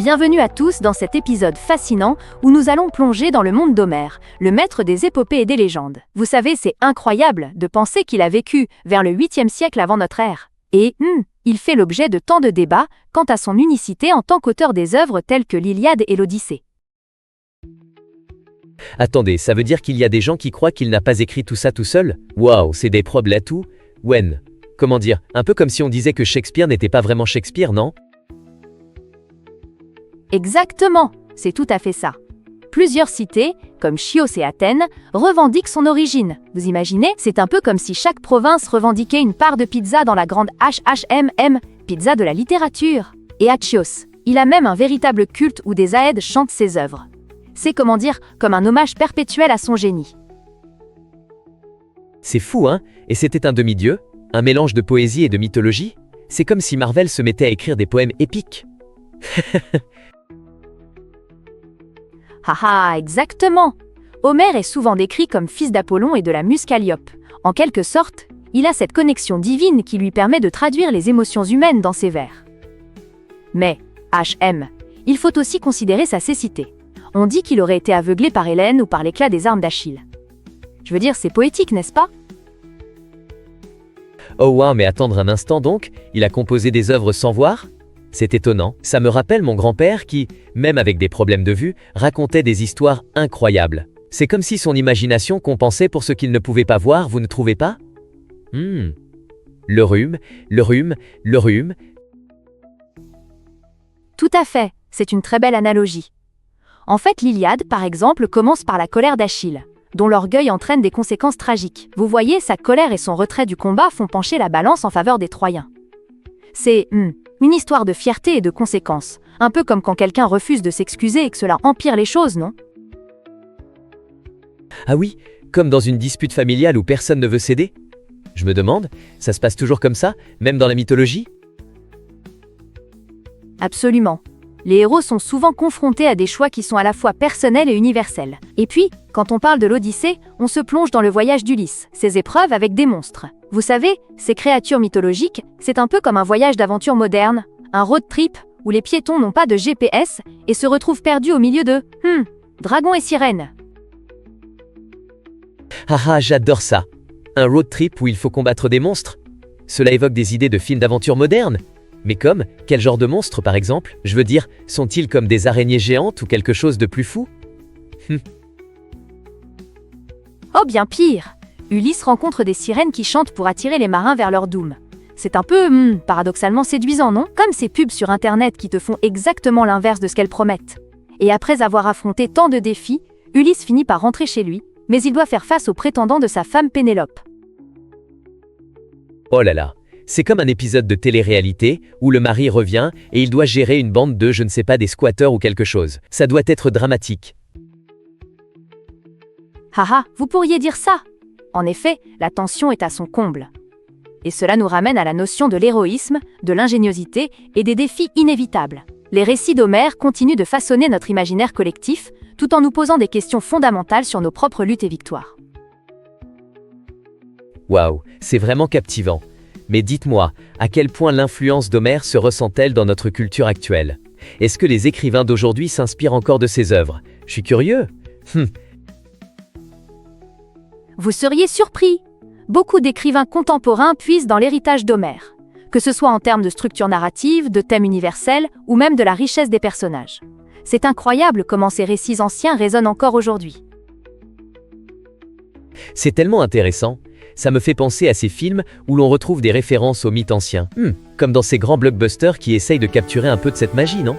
Bienvenue à tous dans cet épisode fascinant où nous allons plonger dans le monde d'Homère, le maître des épopées et des légendes. Vous savez, c'est incroyable de penser qu'il a vécu vers le 8e siècle avant notre ère. Et il fait l'objet de tant de débats quant à son unicité en tant qu'auteur des œuvres telles que l'Iliade et l'Odyssée. Attendez, ça veut dire qu'il y a des gens qui croient qu'il n'a pas écrit tout ça tout seul? Waouh, c'est des problèmes à tout? Comment dire, un peu comme si on disait que Shakespeare n'était pas vraiment Shakespeare, non? Exactement, c'est tout à fait ça. Plusieurs cités, comme Chios et Athènes, revendiquent son origine. Vous imaginez? C'est un peu comme si chaque province revendiquait une part de pizza dans la grande HHMM, pizza de la littérature. Et à Chios, il a même un véritable culte où des aèdes chantent ses œuvres. C'est comme un hommage perpétuel à son génie. C'est fou, hein? Et c'était un demi-dieu? Un mélange de poésie et de mythologie? C'est comme si Marvel se mettait à écrire des poèmes épiques. Haha, exactement. Homère est souvent décrit comme fils d'Apollon et de la muse Calliope. En quelque sorte, il a cette connexion divine qui lui permet de traduire les émotions humaines dans ses vers. Mais, il faut aussi considérer sa cécité. On dit qu'il aurait été aveuglé par Hélène ou par l'éclat des armes d'Achille. Je veux dire, c'est poétique, n'est-ce pas? Oh wow, mais attendre un instant donc, il a composé des œuvres sans voir? C'est étonnant, ça me rappelle mon grand-père qui, même avec des problèmes de vue, racontait des histoires incroyables. C'est comme si son imagination compensait pour ce qu'il ne pouvait pas voir, vous ne trouvez pas? Le rhume. Tout à fait, c'est une très belle analogie. En fait, l'Iliade, par exemple, commence par la colère d'Achille, dont l'orgueil entraîne des conséquences tragiques. Vous voyez, sa colère et son retrait du combat font pencher la balance en faveur des Troyens. C'est une histoire de fierté et de conséquences, un peu comme quand quelqu'un refuse de s'excuser et que cela empire les choses, non? Ah oui, comme dans une dispute familiale où personne ne veut céder? Je me demande, ça se passe toujours comme ça, même dans la mythologie? Absolument. Les héros sont souvent confrontés à des choix qui sont à la fois personnels et universels. Et puis, quand on parle de l'Odyssée, on se plonge dans le voyage d'Ulysse, ses épreuves avec des monstres. Vous savez, ces créatures mythologiques, c'est un peu comme un voyage d'aventure moderne, un road trip où les piétons n'ont pas de GPS et se retrouvent perdus au milieu de dragons et sirènes. Ah, j'adore ça. Un road trip où il faut combattre des monstres. Cela évoque des idées de films d'aventure modernes. Mais comme, quel genre de monstres par exemple? Je veux dire, sont-ils comme des araignées géantes ou quelque chose de plus fou? Oh bien pire! Ulysse rencontre des sirènes qui chantent pour attirer les marins vers leur doom. C'est un peu, paradoxalement séduisant, non? Comme ces pubs sur internet qui te font exactement l'inverse de ce qu'elles promettent. Et après avoir affronté tant de défis, Ulysse finit par rentrer chez lui, mais il doit faire face aux prétendants de sa femme Pénélope. Oh là là, c'est comme un épisode de télé-réalité où le mari revient et il doit gérer une bande de, je ne sais pas, des squatteurs ou quelque chose. Ça doit être dramatique. Haha, vous pourriez dire ça! En effet, la tension est à son comble. Et cela nous ramène à la notion de l'héroïsme, de l'ingéniosité et des défis inévitables. Les récits d'Homère continuent de façonner notre imaginaire collectif, tout en nous posant des questions fondamentales sur nos propres luttes et victoires. Waouh, c'est vraiment captivant. Mais dites-moi, à quel point l'influence d'Homère se ressent-elle dans notre culture actuelle? Est-ce que les écrivains d'aujourd'hui s'inspirent encore de ses œuvres? Je suis curieux. Vous seriez surpris! Beaucoup d'écrivains contemporains puisent dans l'héritage d'Homère, que ce soit en termes de structure narrative, de thèmes universels ou même de la richesse des personnages. C'est incroyable comment ces récits anciens résonnent encore aujourd'hui. C'est tellement intéressant. Ça me fait penser à ces films où l'on retrouve des références aux mythes anciens. Comme dans ces grands blockbusters qui essayent de capturer un peu de cette magie, non?